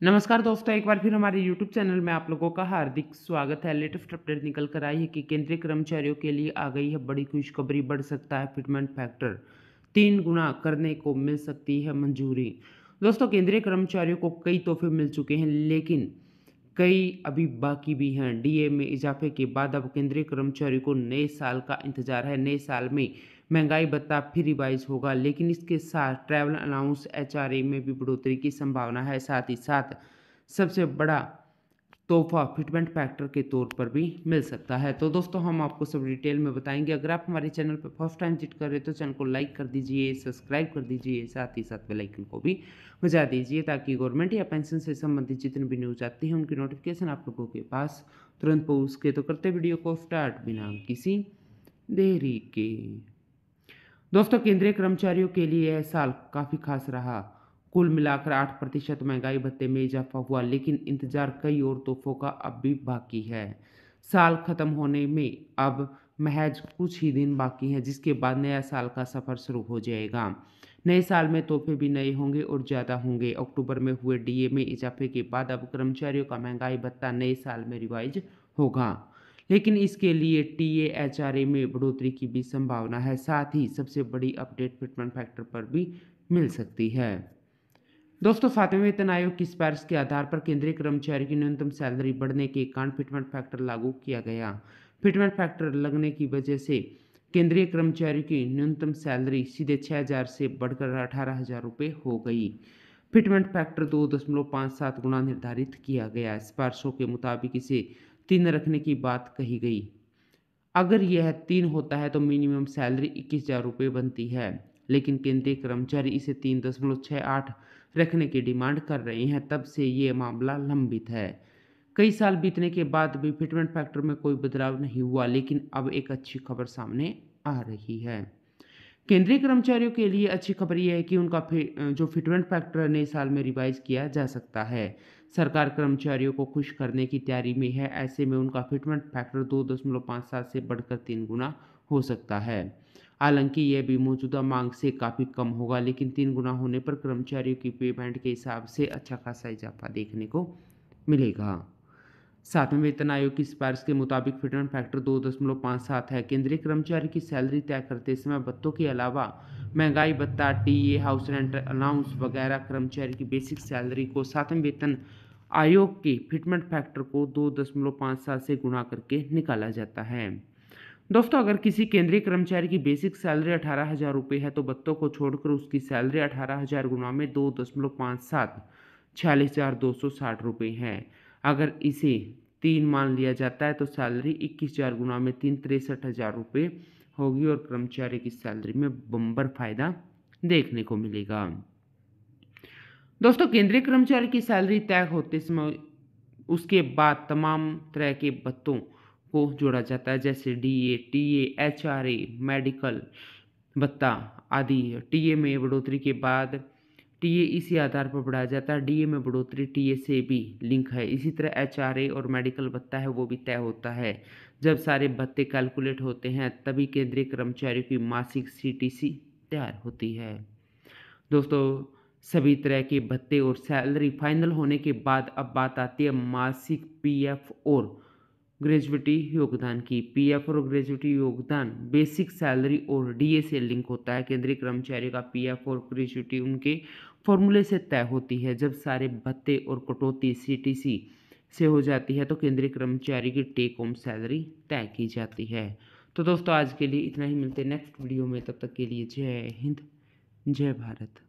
नमस्कार दोस्तों, एक बार फिर हमारे यूट्यूब चैनल में आप लोगों का हार्दिक स्वागत है। लेटेस्ट अपडेट निकल कर आई है कि केंद्रीय कर्मचारियों के लिए आ गई है बड़ी खुशखबरी। बढ़ सकता है फिटमेंट फैक्टर, 3 गुना करने को मिल सकती है मंजूरी। दोस्तों, केंद्रीय कर्मचारियों को कई तोहफे मिल चुके हैं, लेकिन कई अभी बाकी भी हैं। डीए में इजाफे के बाद अब केंद्रीय कर्मचारियों को नए साल का इंतजार है। नए साल में महंगाई भत्ता फिर रिवाइज होगा, लेकिन इसके साथ ट्रैवल अलाउंस एचआरए में भी बढ़ोतरी की संभावना है। साथ ही साथ सबसे बड़ा तोहफा फिटमेंट फैक्टर के तौर पर भी मिल सकता है। तो दोस्तों, हम आपको सब डिटेल में बताएंगे। अगर आप हमारे चैनल पर फर्स्ट टाइम विजिट कर रहे हैं तो चैनल को लाइक कर दीजिए, सब्सक्राइब कर दीजिए, साथ ही साथ बेल आइकन को भी बजा दीजिए, ताकि गवर्नमेंट या पेंशन से संबंधित जितने भी न्यूज आती हैं उनकी नोटिफिकेशन आप लोगों के पास तुरंत पहुँच सके। तो करते वीडियो को स्टार्ट बिना किसी देरी के। दोस्तों, केंद्रीय कर्मचारियों के लिए यह साल काफ़ी खास रहा। कुल मिलाकर 8% महंगाई भत्ते में इजाफा हुआ, लेकिन इंतजार कई और तोहफों का अब भी बाकी है। साल खत्म होने में अब महज कुछ ही दिन बाकी हैं, जिसके बाद नया साल का सफ़र शुरू हो जाएगा। नए साल में तोहफे भी नए होंगे और ज़्यादा होंगे। अक्टूबर में हुए डीए में इजाफे के बाद अब कर्मचारियों का महंगाई भत्ता नए साल में रिवाइज होगा, लेकिन इसके लिए टीएएचआरए में बढ़ोतरी की भी संभावना है। साथ ही सबसे बड़ी अपडेट फिटमेंट फैक्टर पर भी मिल सकती है। दोस्तों, 7वें वेतन आयोग की सिफारिश के आधार पर केंद्रीय कर्मचारी की न्यूनतम सैलरी बढ़ने के कारण फिटमेंट फैक्टर लागू किया गया। फिटमेंट फैक्टर लगने की वजह से केंद्रीय कर्मचारी की न्यूनतम सैलरी सीधे 6,000 से बढ़कर 18,000 रुपये हो गई। फिटमेंट फैक्टर 2.57 गुना निर्धारित किया गया। सिफारिशों के मुताबिक इसे 3 रखने की बात कही गई। अगर यह 3 होता है तो मिनिमम सैलरी 21,000 रुपये बनती है, लेकिन केंद्रीय कर्मचारी इसे 3.68 रखने की डिमांड कर रहे हैं। तब से ये मामला लंबित है। कई साल बीतने के बाद भी फिटमेंट फैक्टर में कोई बदलाव नहीं हुआ, लेकिन अब एक अच्छी खबर सामने आ रही है। केंद्रीय कर्मचारियों के लिए अच्छी खबर यह है कि उनका जो फिटमेंट फैक्टर है नए साल में रिवाइज किया जा सकता है। सरकार कर्मचारियों को खुश करने की तैयारी में है। ऐसे में उनका फिटमेंट फैक्टर 2.57 से बढ़कर 3 गुना हो सकता है। हालांकि यह भी मौजूदा मांग से काफ़ी कम होगा, लेकिन 3 गुना होने पर कर्मचारियों की पेमेंट के हिसाब से अच्छा खासा इजाफा देखने को मिलेगा। 7वें वेतन आयोग की सिफारिश के मुताबिक फिटमेंट फैक्टर 2.57 है। केंद्रीय कर्मचारी की सैलरी तय करते समय भत्तों के अलावा महंगाई भत्ता, टीए, हाउस रेंट अलाउंस वगैरह कर्मचारी की बेसिक सैलरी को 7वें वेतन आयोग के फिटमेंट फैक्टर को 2.57 से गुणा करके निकाला जाता है। दोस्तों, अगर किसी केंद्रीय कर्मचारी की बेसिक सैलरी 18,000 रुपये है तो भत्तों को छोड़कर उसकी सैलरी 18,000 गुना में 2.57 46,260 रुपये है। अगर इसे 3 मान लिया जाता है तो सैलरी 21,000 गुना में 63,हजार रुपये होगी और कर्मचारी की सैलरी में बम्पर फायदा देखने को मिलेगा। दोस्तों, केंद्रीय कर्मचारी की सैलरी तय होते समय उसके बाद तमाम तरह के भत्तों को जोड़ा जाता है, जैसे डीए, टीए, एचआरए, मेडिकल भत्ता आदि। टीए में बढ़ोतरी के बाद टीए इसी आधार पर बढ़ाया जाता है। डीए में बढ़ोतरी टीए से भी लिंक है। इसी तरह एचआरए और मेडिकल भत्ता है वो भी तय होता है। जब सारे भत्ते कैलकुलेट होते हैं तभी केंद्रीय कर्मचारियों की मासिक सीटीसी तैयार होती है। दोस्तों, सभी तरह के भत्ते और सैलरी फाइनल होने के बाद अब बात आती है मासिक पीएफ और ग्रेजुएटी योगदान की। पीएफ और ग्रेजुएटी योगदान बेसिक सैलरी और डीए से लिंक होता है। केंद्रीय कर्मचारी का पीएफ और ग्रेजुएटी उनके फॉर्मूले से तय होती है। जब सारे भत्ते और कटौती सीटीसी से हो जाती है तो केंद्रीय कर्मचारी की टेक होम सैलरी तय की जाती है। तो दोस्तों, आज के लिए इतना ही। मिलते हैं नेक्स्ट वीडियो में। तब तक के लिए जय हिंद, जय भारत।